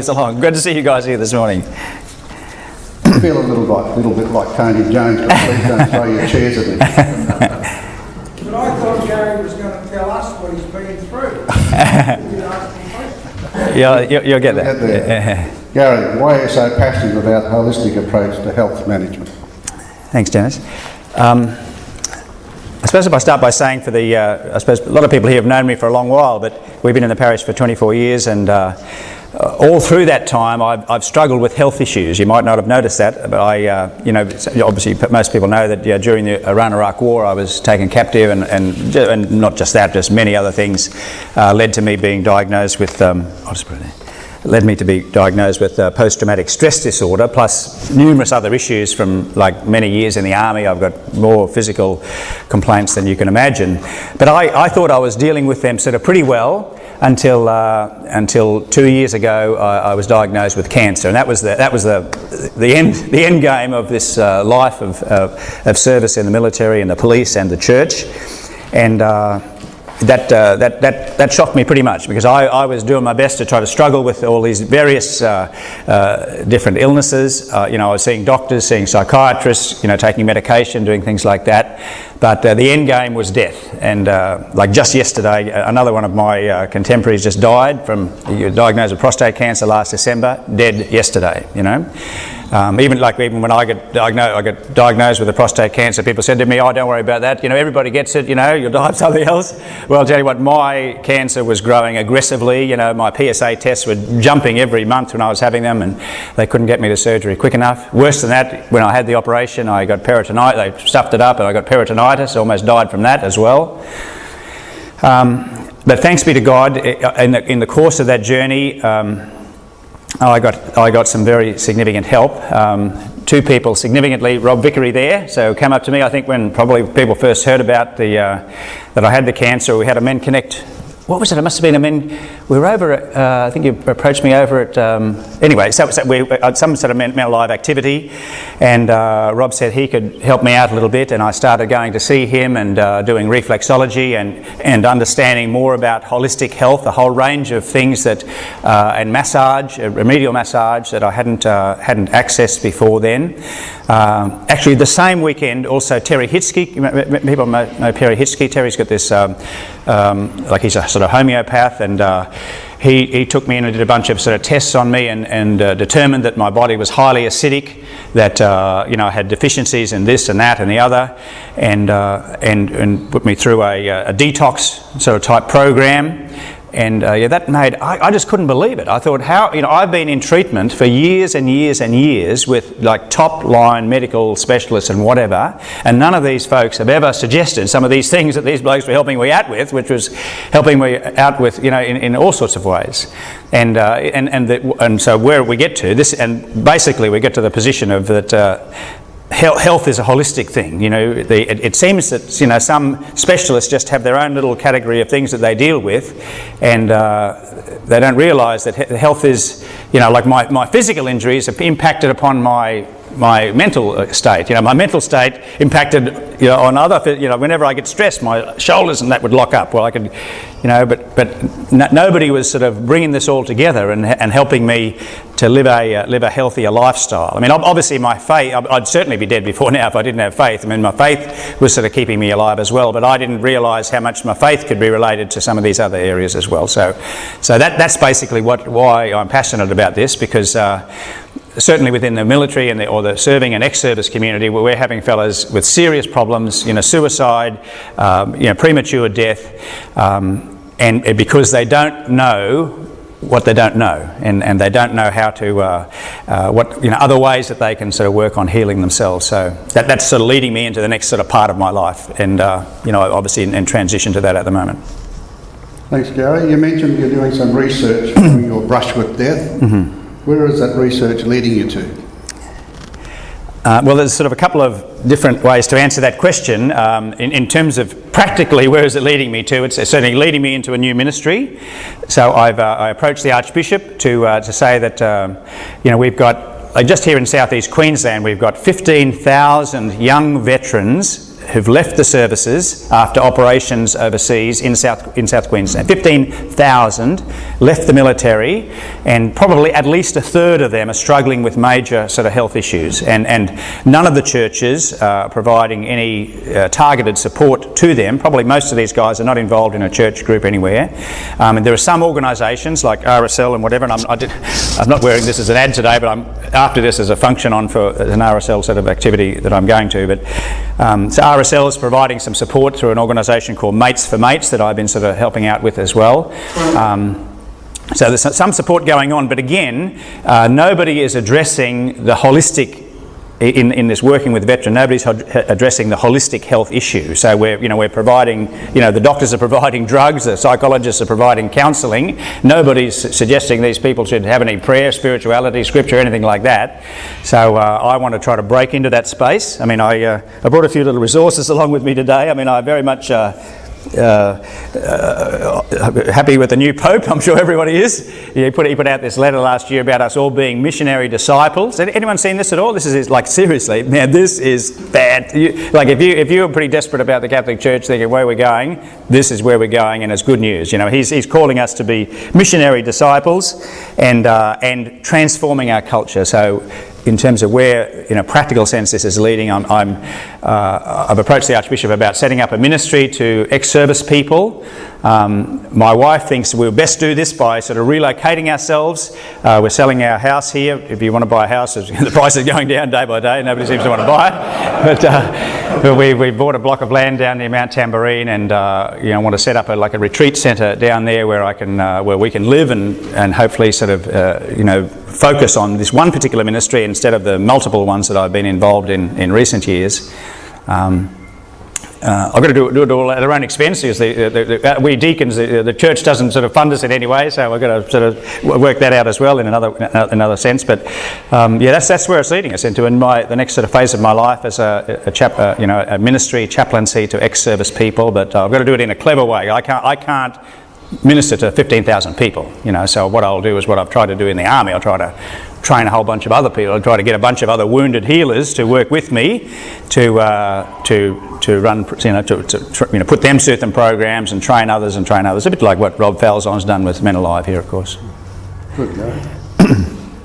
Along. Good to see you guys here this morning. I feel a little bit like Tony Jones, but please don't throw your chairs at me. But I thought Gary was going to tell us what he's been through. You'll get that. Gary, why are you so passionate about a holistic approach to health management? Thanks, Dennis. I suppose if I start by saying I suppose a lot of people here have known me for a long while, but we've been in the parish for 24 years and all through that time I've struggled with health issues. You might not have noticed that, but obviously most people know that during the Iran-Iraq war I was taken captive and not just that, just many other things led to me being diagnosed with, led me to be diagnosed with post-traumatic stress disorder, plus numerous other issues from like many years in the army. I've got more physical complaints than you can imagine. But I thought I was dealing with them sort of pretty well until 2 years ago I was diagnosed with cancer, and that was the end game of this life of service in the military and the police and the church, and that shocked me pretty much, because I was doing my best to try to struggle with all these various different illnesses. I was seeing doctors, seeing psychiatrists, taking medication, doing things like that. But the end game was death. And like just yesterday, another one of my contemporaries just died he was diagnosed with prostate cancer last December, dead yesterday, Even when I got diagnosed with a prostate cancer, people said to me, "Oh, don't worry about that. Everybody gets it. You'll die of something else." Well, I'll tell you what, my cancer was growing aggressively. My PSA tests were jumping every month when I was having them, and they couldn't get me to surgery quick enough. Worse than that, when I had the operation, I got peritonitis. They stuffed it up, and I got peritonitis. Almost died from that as well. But thanks be to God, in the course of that journey, I got some very significant help. Two people significantly, Rob Vickery there, so came up to me, I think when probably people first heard about that I had the cancer. We had a menCONNECT. What was it? It must have been we were over at, I think you approached me over at, anyway, so some sort of mental live activity, and Rob said he could help me out a little bit, and I started going to see him and doing reflexology and understanding more about holistic health, a whole range of things that, and massage, remedial massage that I hadn't accessed before then. Actually, the same weekend, also Terry Hitsky, people know Terry Hitsky. Terry's got this, he's a sort of homeopath, and he took me in and did a bunch of sort of tests on me and determined that my body was highly acidic, that I had deficiencies in this and that and the other, and put me through a detox sort of type program. And that made, I just couldn't believe it. I thought, I've been in treatment for years and years and years with like top line medical specialists and whatever, and none of these folks have ever suggested some of these things that these blokes were helping me out with, which was helping me out with, in all sorts of ways. And so where we get to this, and basically we get to the position of that, health is a holistic thing. It seems that some specialists just have their own little category of things that they deal with, and they don't realise that health is, like my physical injuries have impacted upon my mental state. My mental state impacted, on other, whenever I get stressed, my shoulders and that would lock up. Well, I could, but nobody was sort of bringing this all together and helping me to live a healthier lifestyle. I mean, obviously my faith, I'd certainly be dead before now if I didn't have faith. I mean, my faith was sort of keeping me alive as well, but I didn't realise how much my faith could be related to some of these other areas as well. So that's basically why I'm passionate about this, because certainly within the military or the serving and ex-service community, where we're having fellows with serious problems, suicide, premature death, and because they don't know what they don't know, and they don't know how to other ways that they can sort of work on healing themselves. So that's sort of leading me into the next sort of part of my life, and obviously in transition to that at the moment. Thanks, Gary. You mentioned you're doing some research on your brush with death. Mm-hmm. Where is that research leading you to? Well, there's sort of a couple of different ways to answer that question. In terms of practically, where is it leading me to? It's certainly leading me into a new ministry. So I approached the Archbishop to say that we've got, just here in southeast Queensland, we've got 15,000 young veterans who've left the services after operations overseas in South Queensland. 15,000 left the military, and probably at least a third of them are struggling with major sort of health issues. And none of the churches are providing any targeted support to them. Probably most of these guys are not involved in a church group anywhere. And there are some organisations like RSL and whatever, and I'm not wearing this as an ad today, but I'm after this as a function on for an RSL sort of activity that I'm going to. But so RSL is providing some support through an organisation called Mates for Mates that I've been sort of helping out with as well. So there's some support going on, but again, nobody is addressing the holistic. In this working with veterans, nobody's addressing the holistic health issue. So we're providing, the doctors are providing drugs, the psychologists are providing counselling. Nobody's suggesting these people should have any prayer, spirituality, scripture, anything like that. So I want to try to break into that space. I mean, I brought a few little resources along with me today. I mean, I very much happy with the new Pope. I'm sure everybody is. He put out this letter last year about us all being missionary disciples. Anyone seen this at all? This is like, seriously, man, this is bad. If you were pretty desperate about the Catholic Church, thinking where we're going, this is where we're going, and it's good news. He's calling us to be missionary disciples and transforming our culture. So in terms of where, in a practical sense, this is leading, I've approached the Archbishop about setting up a ministry to ex-service people. My wife thinks we'll best do this by sort of relocating ourselves. We're selling our house here. If you want to buy a house, the price is going down day by day. Nobody seems to want to buy it. But we bought a block of land down near Mount Tamborine, and want to set up a retreat centre down there where where we can live and hopefully sort of focus on this one particular ministry instead of the multiple ones that I've been involved in recent years. I've got to do it all at our own expense because we deacons, the church doesn't sort of fund us in any way, so I've got to sort of work that out as well in another sense. But that's where it's leading us into the next sort of phase of my life as a ministry chaplaincy to ex-service people. But I've got to do it in a clever way. I can't minister to 15,000 people, so what I'll do is what I've tried to do in the army. I'll try to train a whole bunch of other people. I'll try to get a bunch of other wounded healers to work with me to run, to put them through some programs and train others. A bit like what Rob Falzon's done with Men Alive here, of course. Good, Gary.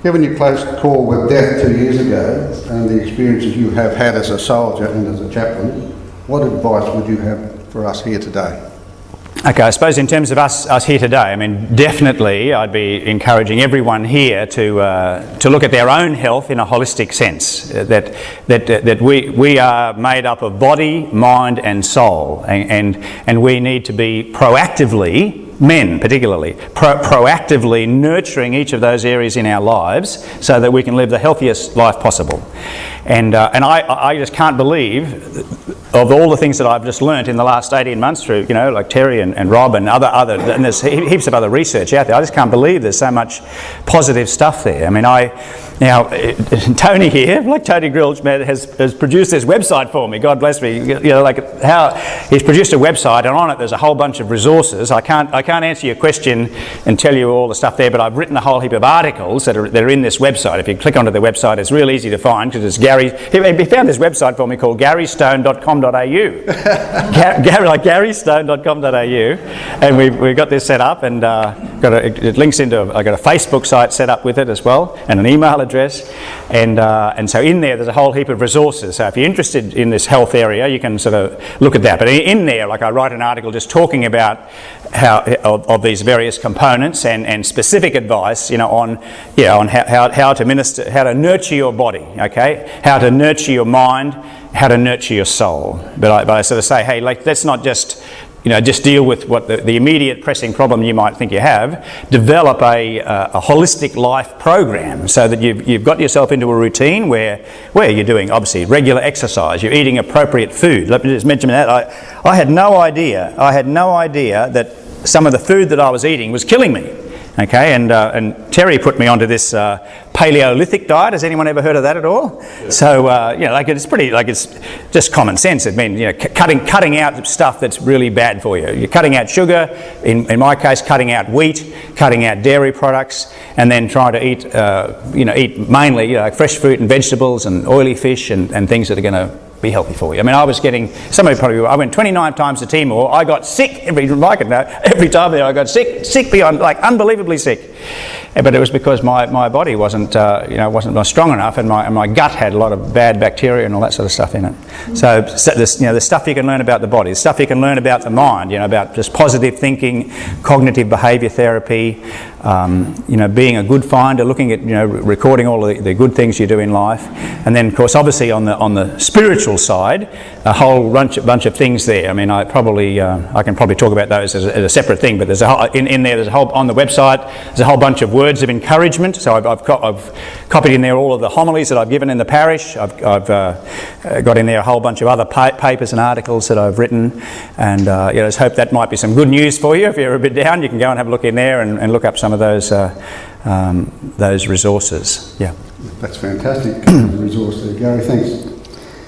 Given your close call with death 2 years ago and the experiences you have had as a soldier and as a chaplain, what advice would you have for us here today? Okay, I suppose in terms of us here today, I mean, definitely I'd be encouraging everyone here to look at their own health in a holistic sense. That we are made up of body, mind, and soul, and we need to be proactively, men particularly, proactively nurturing each of those areas in our lives so that we can live the healthiest life possible. And I just can't believe, of all the things that I've just learnt in the last 18 months through, like Terry and Rob and and there's heaps of other research out there. I just can't believe there's so much positive stuff there. I mean, Tony here, like Tony Grilch, has produced this website for me. God bless me. How he's produced a website, and on it there's a whole bunch of resources. I can't answer your question and tell you all the stuff there, but I've written a whole heap of articles that are in this website. If you click onto the website, it's real easy to find because it's Gary. He found this website for me called garystone.com.au. garystone.com.au, and we've got this set up, and it links into. I got a Facebook site set up with it as well, and an email address, and so in there's a whole heap of resources. So if you're interested in this health area, you can sort of look at that. But in there, I write an article just talking about of these various components and specific advice, on how to minister, how to nurture your body, okay, how to nurture your mind, how to nurture your soul. But I sort of say, hey, let's not just deal with what the immediate pressing problem you might think you have. Develop a holistic life program so that you've got yourself into a routine where you're doing, obviously, regular exercise, you're eating appropriate food. Let me just mention that. I had no idea that some of the food that I was eating was killing me. Okay, and Terry put me onto this Paleolithic diet. Has anyone ever heard of that at all? Yeah. So you know, like it's pretty, like it's just common sense. It means, you know, cutting out stuff that's really bad for you. You're cutting out sugar. In my case, cutting out wheat, cutting out dairy products, and then trying to eat eat mainly, you know, like fresh fruit and vegetables and oily fish and things that are going to be healthy for you. I mean, I was getting, somebody probably, I went 29 times to Timor. I got sick every time there. I got sick beyond, like, unbelievably sick. But it was because my body wasn't wasn't strong enough, and my gut had a lot of bad bacteria and all that sort of stuff in it. So this, you know, the stuff you can learn about the body, the stuff you can learn about the mind, you know, about just positive thinking, cognitive behaviour therapy, you know, being a good finder, looking at, you know, recording all the good things you do in life, and then of course obviously on the spiritual side, a whole bunch of things there. I mean, I can probably talk about those as a separate thing, but there's a whole, in there there's a whole, on the website there's a whole bunch of words of encouragement. So I've copied in there all of the homilies that I've given in the parish. I've got in there a whole bunch of other papers and articles that I've written, and you know, let's hope that might be some good news for you. If you're a bit down, you can go and have a look in there and look up some of those resources. Yeah, that's fantastic resource there, Gary. Thanks.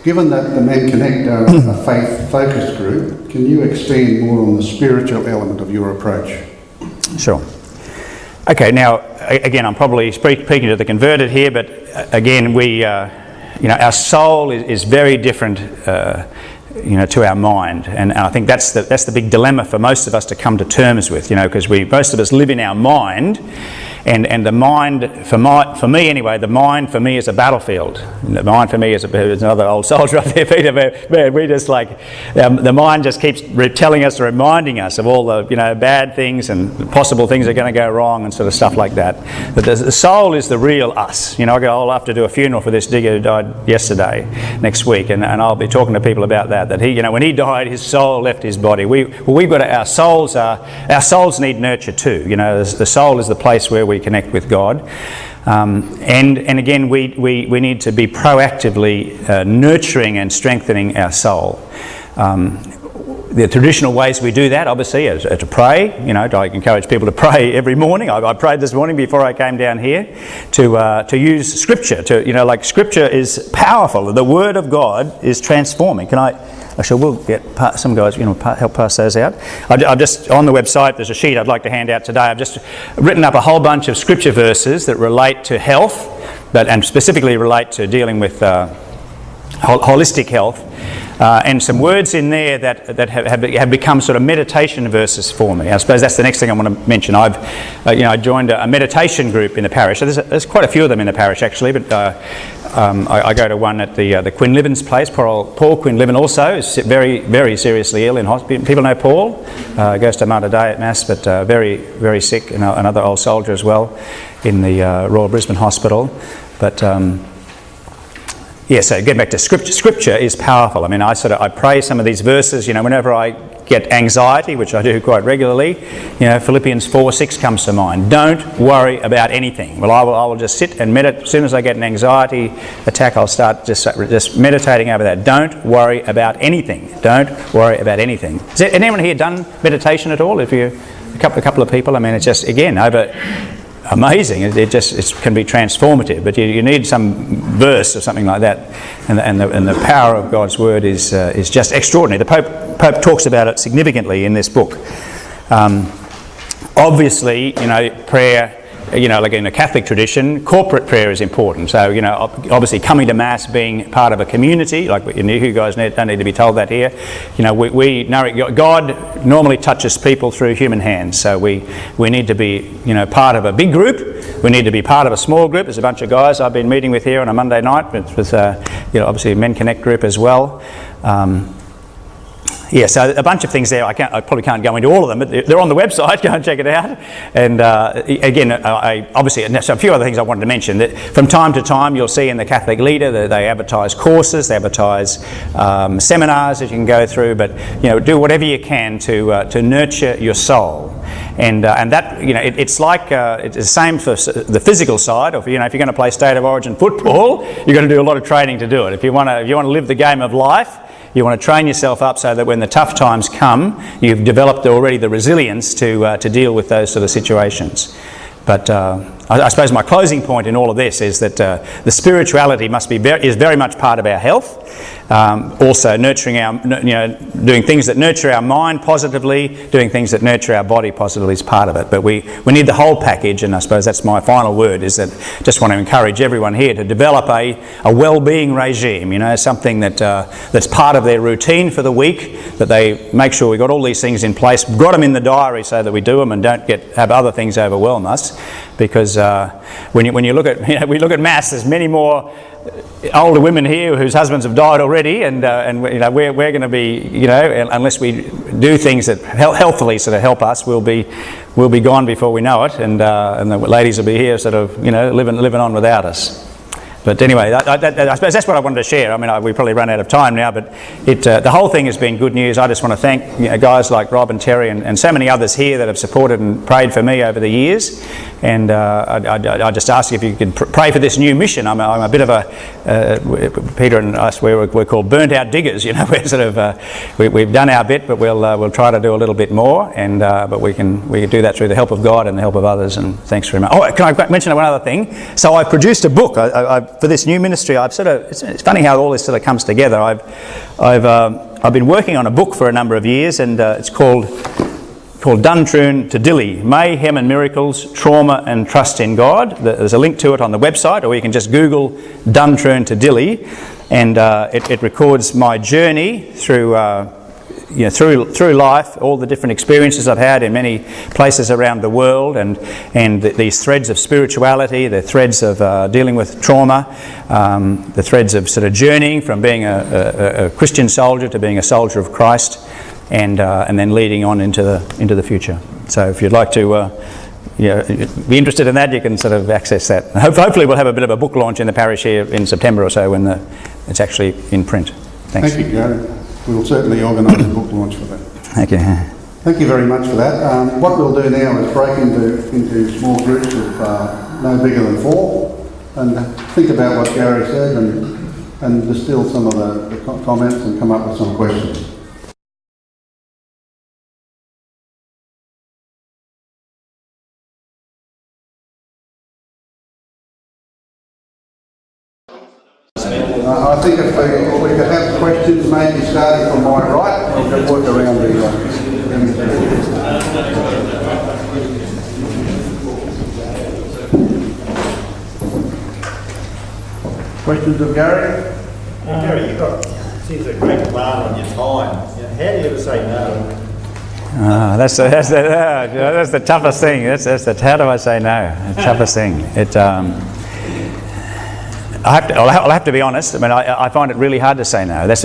Given that the menCONNECT are a faith-focused group, can you expand more on the spiritual element of your approach? Sure. Okay, now again, I'm probably speaking to the converted here, but again, we, you know, our soul is very different, you know, to our mind, and I think that's the big dilemma for most of us to come to terms with, you know, because most of us live in our mind. And the mind, for me anyway, the mind for me is a battlefield. The mind for me is another old soldier up there, Peter. Man, we just like, the mind just keeps telling us, reminding us of all the, you know, bad things and possible things that are going to go wrong and sort of stuff like that. But the soul is the real us. You know, I'll have to do a funeral for this digger who died yesterday, next week, and I'll be talking to people about that. That he, you know, when he died, his soul left his body. We've got our souls need nurture too. You know, the soul is the place where we connect with God, and again we need to be proactively nurturing and strengthening our soul. The traditional ways we do that, obviously, is to pray. You know, I encourage people to pray every morning. I prayed this morning before I came down here. To use Scripture. To, you know, like, Scripture is powerful. The Word of God is transforming. We'll get some guys, you know, help pass those out. I've just, on the website, there's a sheet I'd like to hand out today. I've just written up a whole bunch of Scripture verses that relate to health, and specifically relate to dealing with holistic health, and some words in there that have become sort of meditation verses for me. I suppose that's the next thing I want to mention. I joined a meditation group in the parish. So there's quite a few of them in the parish actually, but I go to one at the Quinlivan's place. Paul Quinlivan also is very, very seriously ill in hospital. People know Paul. Goes to Mother Day at Mass, but very, very sick, and another old soldier as well in the Royal Brisbane Hospital. But yeah, so getting back to Scripture. Scripture is powerful. I mean, I pray some of these verses, you know, whenever I get anxiety, which I do quite regularly. You know, Philippians 4:6 comes to mind. Don't worry about anything. Well, I will just sit and meditate. As soon as I get an anxiety attack, I'll start just meditating over that. Don't worry about anything. Don't worry about anything. Has anyone here done meditation at all? If you, a couple of people, I mean, it's just, again, amazing. It can be transformative, but you need some verse or something like that, and the power of God's word is just extraordinary. The Pope talks about it significantly in this book. Obviously, you know, prayer, you know, like in the Catholic tradition, corporate prayer is important. So, you know, obviously coming to Mass, being part of a community, like you guys don't need to be told that here. You know, we know God normally touches people through human hands. So we need to be, you know, part of a big group. We need to be part of a small group. There's a bunch of guys I've been meeting with here on a Monday night with you know, obviously a menCONNECT group as well. Yeah, so a bunch of things there. I probably can't go into all of them, but they're on the website. Go and check it out. And again, obviously, so a few other things I wanted to mention. That from time to time, you'll see in the Catholic Leader that they advertise courses, they advertise seminars that you can go through. But you know, do whatever you can to nurture your soul. And that, you know, it's like it's the same for the physical side. Of, you know, if you're going to play state of origin football, you're going to do a lot of training to do it. If you want to live the game of life, you want to train yourself up so that when the tough times come, you've developed already the resilience to deal with those sort of situations. But I suppose my closing point in all of this is that the spirituality is very much part of our health. Also nurturing doing things that nurture our mind positively, doing things that nurture our body positively is part of it. But we need the whole package, and I suppose that's my final word, is that just want to encourage everyone here to develop a well-being regime, something that's part of their routine for the week, that they make sure we've got all these things in place, got them in the diary so that we do them and don't have other things overwhelm us. Because when you look at, we look at maths, there's many more older women here whose husbands have died already, and we're going to be, unless we do things that healthily sort of help us, we'll be gone before we know it, and the ladies will be here sort of living on without us. But anyway, I suppose that's what I wanted to share. I mean, we probably run out of time now, but the whole thing has been good news. I just want to thank guys like Rob and Terry and so many others here that have supported and prayed for me over the years. And I just ask if you could pray for this new mission. I'm a bit of Peter and us, we're called burnt out diggers. We're sort of we've done our bit, but we'll try to do a little bit more. And but we can do that through the help of God and the help of others. And thanks very much. Oh, can I mention one other thing? So I produced a book. For this new ministry, it's funny how all this sort of comes together. I've been working on a book for a number of years, and it's called Duntroon to Dili, Mayhem and Miracles, Trauma and Trust in God. There's a link to it on the website, or you can just Google Duntroon to Dili, and it records my journey through life, all the different experiences I've had in many places around the world, and these threads of spirituality, the threads of dealing with trauma, the threads of sort of journeying from being a Christian soldier to being a soldier of Christ, and then leading on into the future. So if you'd like to be interested in that, you can sort of access that. And hopefully we'll have a bit of a book launch in the parish here in September or so when it's actually in print. Thanks. Thank you, Gary. We'll certainly organise a book launch for that. Thank you. Thank you very much for that. What we'll do now is break into small groups of no bigger than 4, and think about what Gary said and distill some of the comments and come up with some questions. I think if we could have questions, maybe starting from my right, we'll just work around the questions of Gary? Gary, you've got seems a great plan on your time. How do you ever say no? That's the toughest thing. How do I say no? The toughest thing. I'll have to be honest. I mean, I find it really hard to say no. That's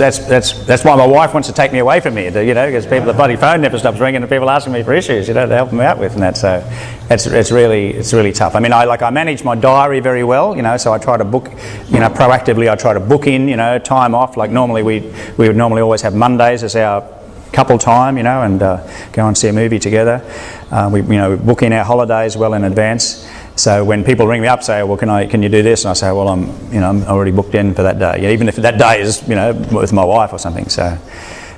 why my wife wants to take me away from here. Because the bloody phone never stops ringing, and people asking me for issues, to help them out with, and that. So it's really tough. I mean, I manage my diary very well. So I try to book, proactively. I try to book in, time off. Like normally we would normally always have Mondays as our couple time, and go and see a movie together. We book in our holidays well in advance. So when people ring me up, say, "Well, can you do this?" and I say, "Well, I'm already booked in for that day." Even if that day is with my wife or something. So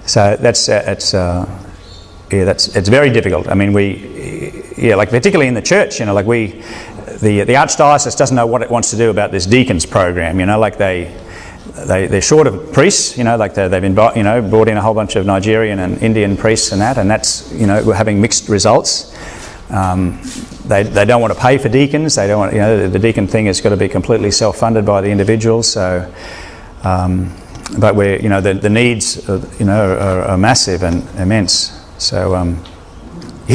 that's it's very difficult. I mean, like particularly in the church, the archdiocese doesn't know what it wants to do about this deacons program. Like they're short of priests. Like they've been brought in a whole bunch of Nigerian and Indian priests and that's we're having mixed results. They don't want to pay for deacons. They don't want, the deacon thing has got to be completely self-funded by the individuals. So, but we're, the needs, are massive and immense. So,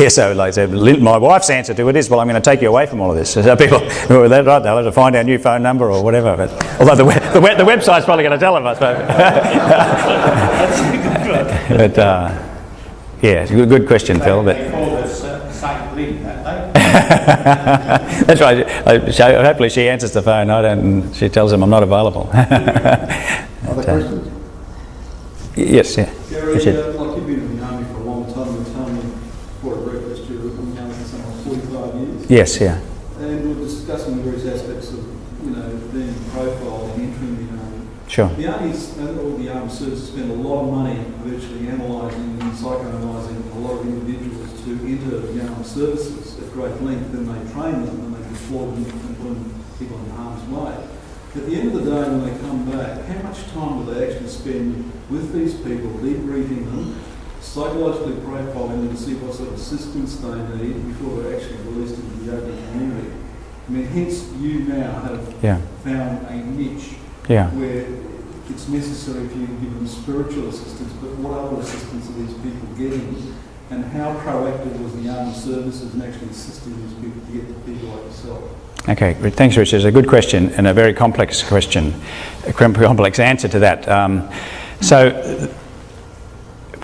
so like I said, my wife's answer to it is, well, I'm going to take you away from all of this. So people, they'll have to find our new phone number or whatever. But although the website's probably going to tell them, I suppose. But yeah, good question, Phil. But. That's right. Hopefully she answers the phone. I don't. And she tells him I'm not available. Other questions? Yes. Yeah. Gary, like you've been in the army for a long time. You tell me what a breakfast you've been in the army for something like 45 years. Yes. Yeah. And we're discussing the various aspects of being profiled and entering the army. Sure. The army's all the armed services spend a lot of money virtually analysing and psychoanalysing a lot of individuals to enter the armed services at great length, and they train them and they flog them and putting people in harm's way. At the end of the day, when they come back, how much time do they actually spend with these people, debriefing them, psychologically profiling them to see what sort of assistance they need before they're actually released into the open community? I mean, hence you now have found a niche where it's necessary for you to give them spiritual assistance, but what other assistance are these people getting? And how proactive was the armed services in actually assisting these people to get to people like yourself? Okay, thanks, Richard. It's a good question and a very complex question, a complex answer to that.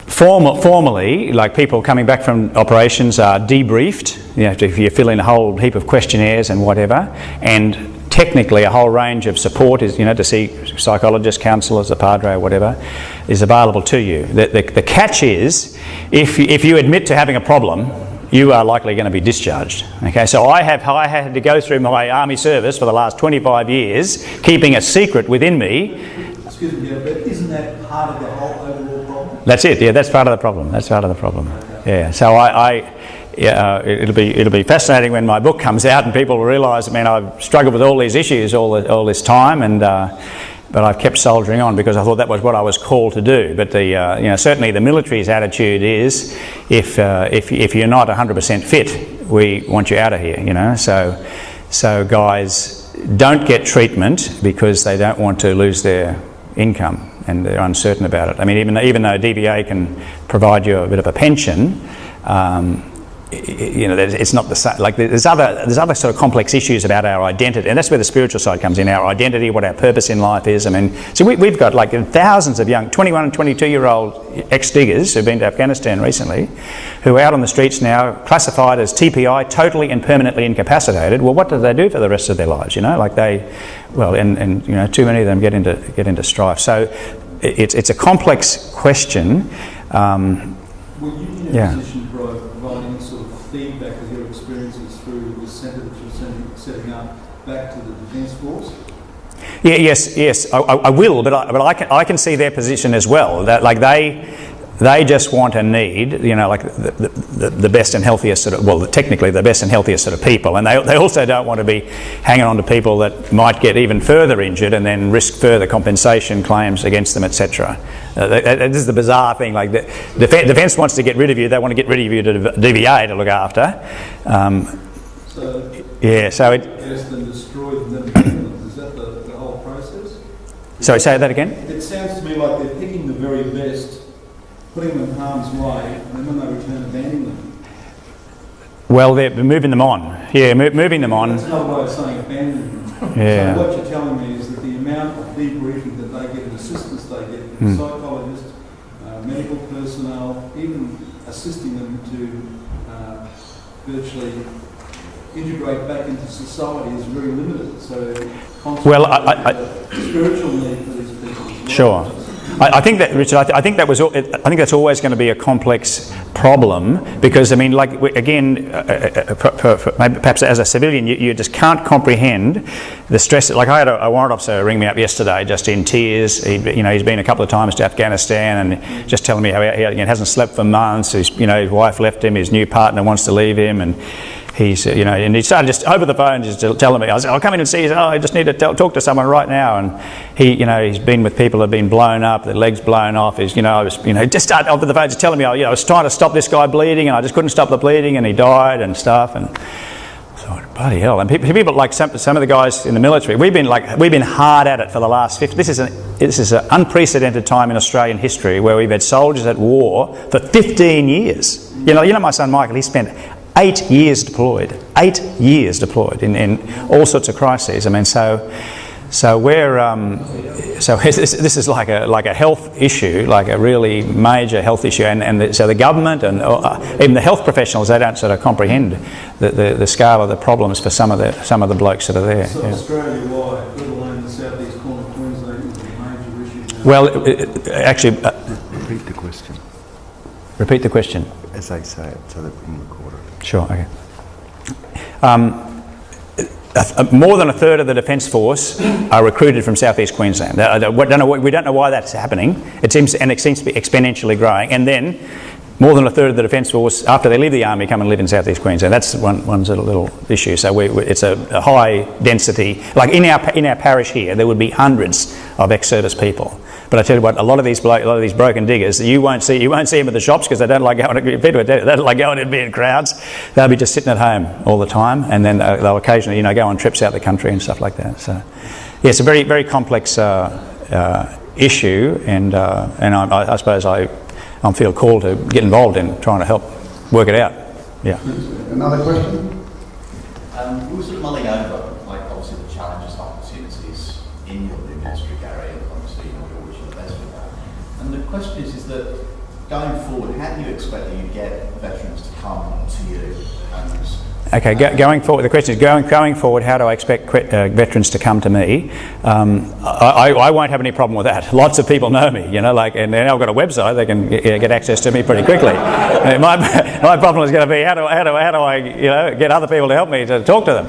Formally, like people coming back from operations are debriefed. You fill in a whole heap of questionnaires and whatever, and technically a whole range of support is, to see psychologists, counsellors, a padre, whatever, is available to you. The catch is, if you admit to having a problem, you are likely going to be discharged. Okay, so I had to go through my army service for the last 25 years, keeping a secret within me. Excuse me, but isn't that part of the whole overall problem? That's it. Yeah, that's part of the problem. That's part of the problem. Yeah. So it'll be fascinating when my book comes out and people will realise. I mean, I've struggled with all these issues all this time, and but I've kept soldiering on because I thought that was what I was called to do. But certainly the military's attitude is, if you're not 100% fit, we want you out of here. So guys don't get treatment because they don't want to lose their income and they're uncertain about it. I mean, even though DVA can provide you a bit of a pension, it's not the same. Like there's other sort of complex issues about our identity, and that's where the spiritual side comes in. Our identity, what our purpose in life is. I mean, so we've got like thousands of young 21 and 22-year-old ex-diggers who've been to Afghanistan recently, who are out on the streets now, classified as TPI, totally and permanently incapacitated. Well, what do they do for the rest of their lives? And too many of them get into strife. So it's a complex question. Were you in a position to provide any sort of feedback of your experiences through the centre that you're setting up back to the Defence Force? Yeah, yes, I will, but I can see their position as well. That like they just want and need, the best and healthiest sort of, technically the best and healthiest sort of people, and they also don't want to be hanging on to people that might get even further injured and then risk further compensation claims against them, etc. This is the bizarre thing. Like the defence wants to get rid of you; they want to get rid of you to DVA to look after. So it. Yes, then destroy them. Is that the whole process? Sorry, say that again. It sounds to me like they're picking the very best, putting them in harm's way, and then when they return, abandoning them. Well, they're moving them on. Yeah, moving them on. That's another way of saying abandoning them. Yeah. So what you're telling me is that the amount of debriefing that they get and assistance they get from psychologists, medical personnel, even assisting them to virtually integrate back into society is very limited. So spiritual need for these people as well. Sure. I think that, Richard, I think that's always going to be a complex problem because, I mean, like, again, perhaps as a civilian, you just can't comprehend the stress. Like, I had a warrant officer ring me up yesterday just in tears. He's been a couple of times to Afghanistan and just telling me how he hasn't slept for months. His wife left him, his new partner wants to leave him, and he's, and he started just over the phone just telling me, I said, I'll come in and see you. I just need to talk to someone right now. And he, he's been with people who have been blown up, their legs blown off. He's, just started over the phone just telling me, I was trying to stop this guy bleeding and I just couldn't stop the bleeding and he died and stuff. And I thought, bloody hell. And people like some of the guys in the military, we've been hard at it for the last 50. This is an unprecedented time in Australian history where we've had soldiers at war for 15 years. My son Michael, he spent 8 years deployed. 8 years deployed in all sorts of crises. I mean, so we're this is like a health issue, like a really major health issue, so the government and even the health professionals, they don't sort of comprehend the scale of the problems for some of the blokes that are there. So Australia-wide, let alone the southeast corner of Queensland, is a major issue now. Well, actually, repeat the question. Repeat the question. As they say it, so that we can record it. Sure, okay. More than a third of the Defence Force are recruited from southeast Queensland. We don't know why that's happening. It seems to be exponentially growing. And then more than a third of the Defence Force, after they leave the Army, come and live in South East Queensland. That's one sort of little issue. So it's a high density. Like in our parish here, there would be hundreds of ex-service people. But I tell you what, a lot of these broken diggers, you won't see them at the shops because they don't like going in big crowds. They'll be just sitting at home all the time, and then they'll occasionally, go on trips out the country and stuff like that. So, yeah, it's a very, very complex issue, and I suppose I feel called to get involved in trying to help work it out. Yeah. Another question? We were sort of mulling over, like, obviously the challenges and opportunities in your new ministry, Gary, and obviously we wish you the best with that. And the question is that going forward, how do you expect that you get veterans to come to you? Okay, going forward, the question is going forward, how do I expect veterans to come to me? I won't have any problem with that. Lots of people know me, and now I've got a website, they can get access to me pretty quickly. My problem is going to be how do I get other people to help me to talk to them.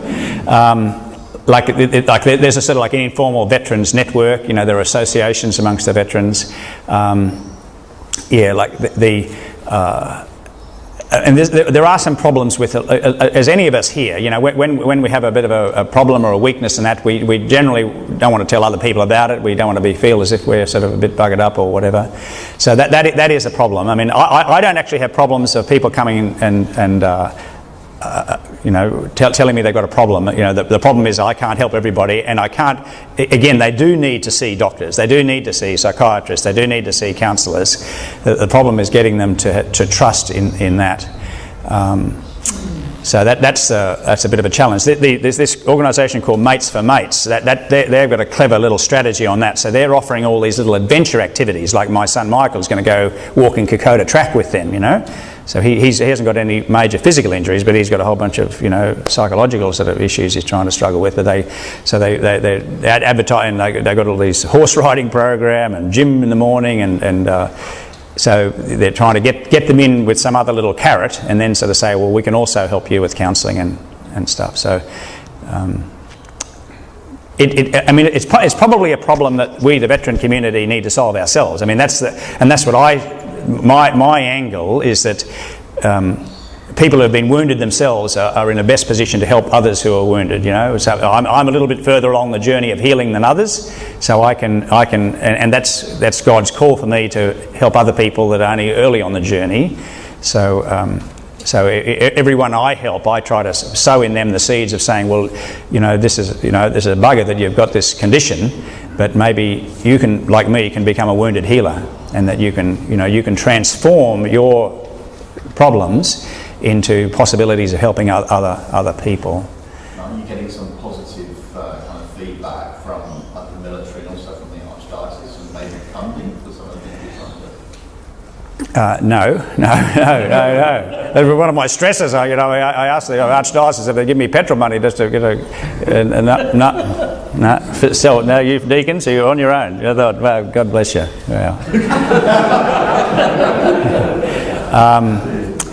There's a sort of like an informal veterans network. There are associations amongst the veterans. And there are some problems with it, as any of us here. When we have a bit of a problem or a weakness in that, we generally don't want to tell other people about it. We don't want to feel as if we're sort of a bit buggered up or whatever. So that is a problem. I mean, I don't actually have problems of people coming and telling me they've got a problem. The problem is I can't help everybody, and I can't. Again, they do need to see doctors. They do need to see psychiatrists. They do need to see counsellors. The problem is getting them to trust in that. So that's a bit of a challenge. There's this organisation called Mates for Mates. They've got a clever little strategy on that. So they're offering all these little adventure activities. Like my son Michael's going to go walk in Kokoda track with them. So he hasn't got any major physical injuries, but he's got a whole bunch of psychological sort of issues he's trying to struggle with. But they advertise, and they've got all these horse riding program and gym in the morning, and so they're trying to get them in with some other little carrot, and then sort of say, well, we can also help you with counselling and stuff. So it's probably a problem that we, the veteran community, need to solve ourselves. I mean, that's what my angle is, that people who have been wounded themselves are in the best position to help others who are wounded. So I'm a little bit further along the journey of healing than others, so I can, and that's God's call for me to help other people that are only early on the journey. So everyone I help, I try to sow in them the seeds of saying, well, this is a bugger that you've got this condition, but maybe you can, like me, can become a wounded healer, and that you can transform your problems into possibilities of helping other people. Are you getting some positive kind of feedback from the military and also from the Archdiocese, and maybe funding for some of the things you're trying to do? No. That was one of my stresses. I asked the Archdiocese if they give me petrol money just to get no. So now you deacons, so you're on your own. I thought, well, God bless you. Yeah.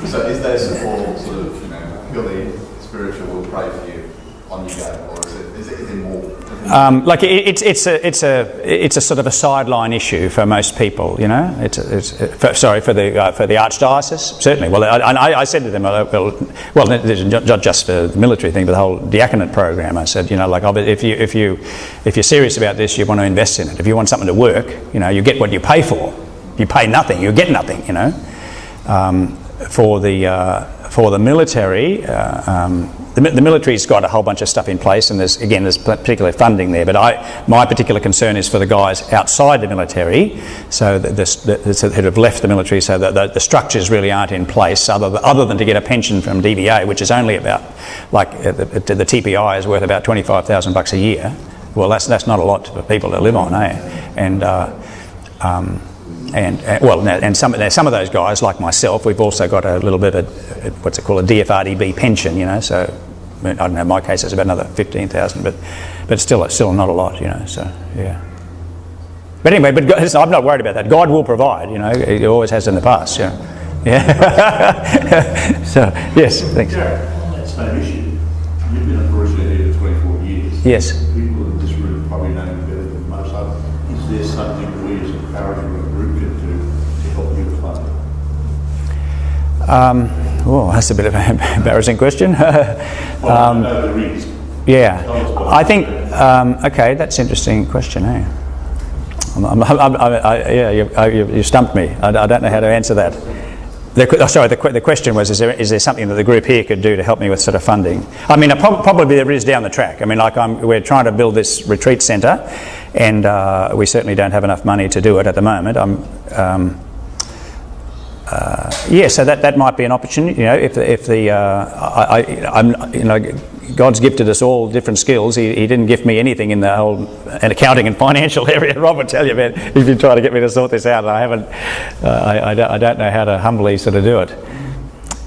So is there support, sort of, purely spiritual, will pray for you on your go, or is it more? It's a sort of a sideline issue for most people, for the Archdiocese, certainly. Well, I said to them, not just for the military thing, but the whole diaconate program. I said, if you're serious about this, you want to invest in it. If you want something to work, you get what you pay for. You pay nothing, you get nothing. For the military, the military's got a whole bunch of stuff in place, and there's particular funding there. But my particular concern is for the guys outside the military, so that have left the military, so that the structures really aren't in place, other than to get a pension from DVA, which is only about, the TPI is worth about $25,000 a year. Well, that's not a lot for people to live on, eh? And some of those guys, like myself, we've also got a little bit of a DFRDB pension, So I don't know. In my case, it's about another 15,000, but still not a lot, So yeah. But anyway, I'm not worried about that. God will provide, He always has in the past. Yeah. So yes, thanks. Jared, on that same issue, you've been a parishioner here for 24 years. Yes. People in this room probably know you better than most others. Is there something we as a parish or a group can do to help you fund Oh, that's a bit of an embarrassing question. Well, I know there is. Yeah, I think, okay, that's an interesting question, eh? Yeah, you stumped me. I don't know how to answer that. The question was, is there something that the group here could do to help me with sort of funding? I mean, probably there is down the track. I mean, like we're trying to build this retreat centre, and we certainly don't have enough money to do it at the moment. Yeah, so that might be an opportunity. You know, God's gifted us all different skills. He didn't gift me anything in the whole accounting and financial area. Rob would tell you, man, if you try to get me to sort this out, and I haven't. I don't know how to humbly sort of do it.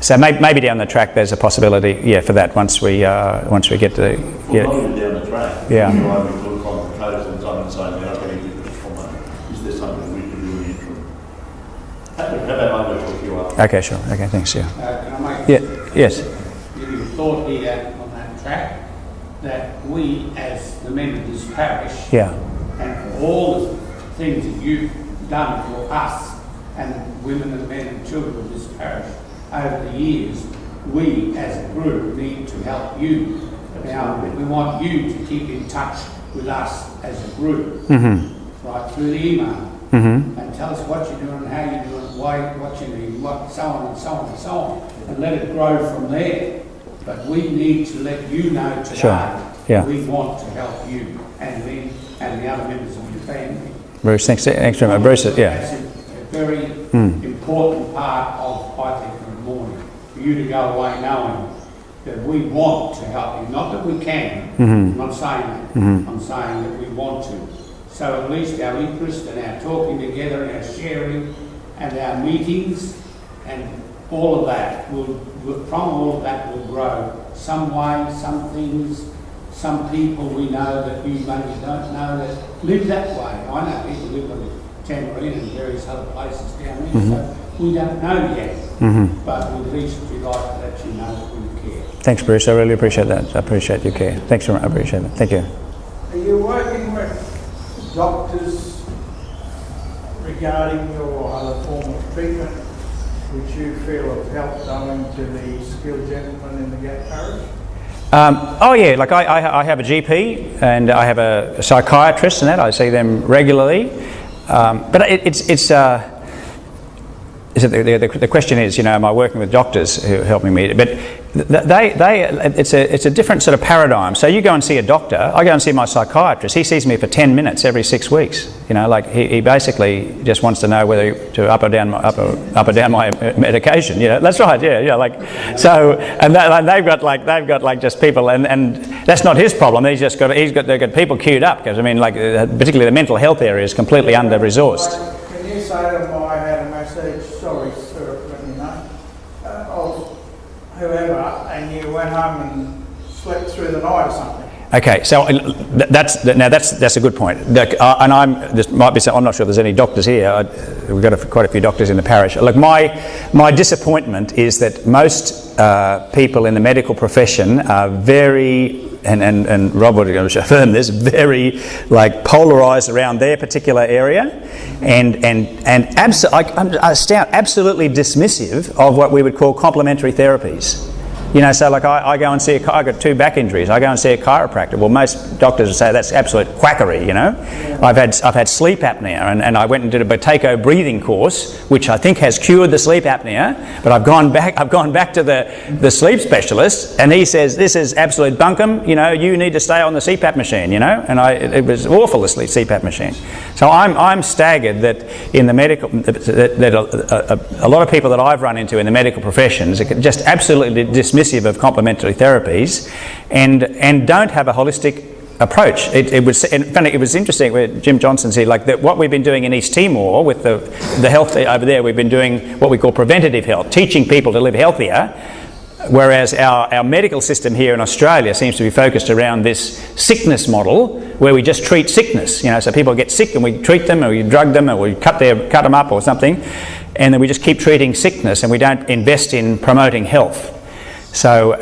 So maybe down the track there's a possibility, yeah, for that once we get to. Yeah. Well, not even down the track. Yeah. You know, we look on proposals and saying, okay, is there something we can do in the interim? How about I go talk you up? Okay, sure. Okay, thanks. Yeah. Can I make Yeah. Yes. you thought here on that track that we, as the men of this parish, Yeah. and for all the things that you've done for us and the women and men and children of this parish over the years, we as a group need to help you. Now, we want you to keep in touch with us as a group, right through the email, and tell us what you're doing, how you're doing, why, what you need, what, so on and so on and so on, and let it grow from there. But we need to let you know today Yeah. we want to help you and the other members of your family. Bruce, thanks very much. Bruce, yeah. That's a very important part of, I think, the morning, for you to go away knowing that we want to help you. Not that we can, I'm not saying that, I'm saying that we want to. So at least our interest and our talking together and our sharing and our meetings and all of that from all of that will grow some way, some things, some people we know that you maybe don't know that live that way. I know people live in Tambourine and various other places down there, so we don't know yet, but at least we'd like to let you know that we care. Thanks, Bruce. I really appreciate that. I appreciate your care. Thanks very much. I appreciate it. Thank you. Are you working with doctors regarding your other form of treatment, which you feel have helped owing to the skilled gentleman in the Gap parish? Oh yeah, like I have a GP and I have a psychiatrist and that. I see them regularly. But the question is, you know, am I working with doctors who are helping me? But it's a different sort of paradigm. So you go and see a doctor. I go and see my psychiatrist. He sees me for 10 minutes every 6 weeks. You know, like he basically just wants to know whether to up or down my medication. You know, that's right. Yeah. Like so, and they've got just people, and that's not his problem. They've got people queued up because I mean, like particularly the mental health area is completely under resourced. Can you say to them, I had a message, sorry sir, let me know, of whoever, and you went home and slept through the night or something? Okay, so that's a good point. And I'm not sure there's any doctors here. We've got quite a few doctors in the parish. Look, my disappointment is that most people in the medical profession are very, and Rob would affirm this, very like polarised around their particular area, and absolutely dismissive of what we would call complementary therapies. You know, so like I go and see I got 2 back injuries. I go and see a chiropractor. Well, most doctors would say that's absolute quackery. You know, I've had sleep apnea, and I went and did a Buteyko breathing course, which I think has cured the sleep apnea. But I've gone back to the sleep specialist, and he says this is absolute bunkum. You know, you need to stay on the CPAP machine. You know, and it was awful, the CPAP machine. So I'm staggered that in the medical a lot of people that I've run into in the medical professions are just absolutely dismissive of complementary therapies and don't have a holistic approach. It was interesting with Jim Johnson's here, like what we've been doing in East Timor with the health over there. We've been doing what we call preventative health, teaching people to live healthier, whereas our medical system here in Australia seems to be focused around this sickness model where we just treat sickness. You know, so people get sick and we treat them, or we drug them, or we cut them up or something, and then we just keep treating sickness and we don't invest in promoting health. So,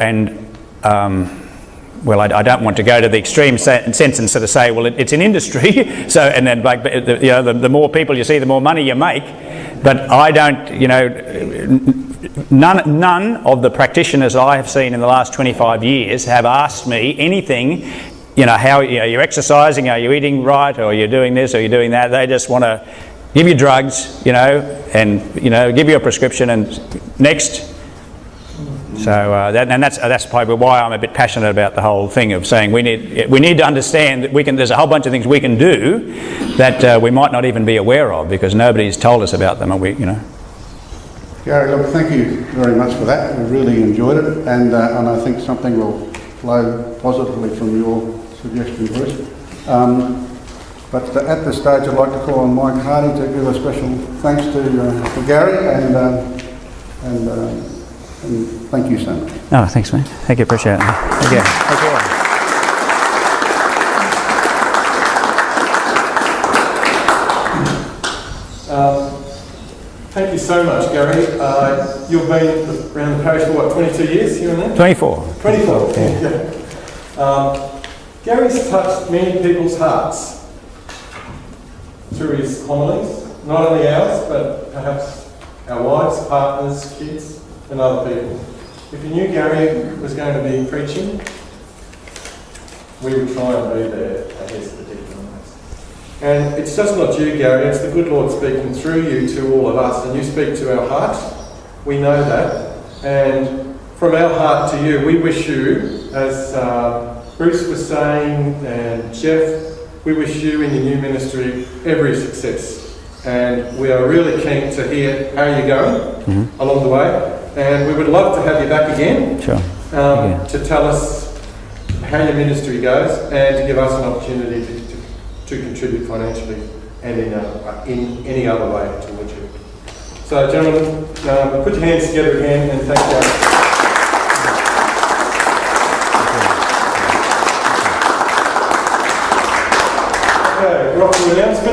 well, I don't want to go to the extreme sense and sort of say, well, it's an industry. So, and then like, the more people you see, the more money you make. but I don't, you know, none of the practitioners I have seen in the last 25 years have asked me anything, you know, how, you know, you're exercising, are you eating right, or you're doing this, or you're doing that. They just want to give you drugs, you know, and, you know, give you a prescription and next. So that's probably why I'm a bit passionate about the whole thing of saying we need to understand that there's a whole bunch of things we can do that we might not even be aware of because nobody's told us about them, and we, you know. Gary, look, thank you very much for that. We really enjoyed it, and I think something will flow positively from your suggestion, Bruce. But at this stage, I'd like to call on Mike Hardy to give a special thanks to Gary, and thank you so much. Oh, thanks, mate. Thank you, appreciate it. Thank you. Thank you. Thank you so much, Gary. You've been around the parish for what, 22 years here and there? 24. 24. Yeah. Gary's touched many people's hearts through his homilies, not only ours, but perhaps our wives, partners, kids, and other people. If you knew Gary was going to be preaching, we would try and be there at his particular moments. And it's just not you, Gary, it's the good Lord speaking through you to all of us, and you speak to our heart. We know that. And from our heart to you, we wish you, as Bruce was saying, and Jeff, we wish you in your new ministry every success. And we are really keen to hear how you're going along the way. And we would love to have you back again to tell us how your ministry goes and to give us an opportunity to contribute financially and in any other way towards you. So, gentlemen, put your hands together again and thank you. Okay, we're off to announcement.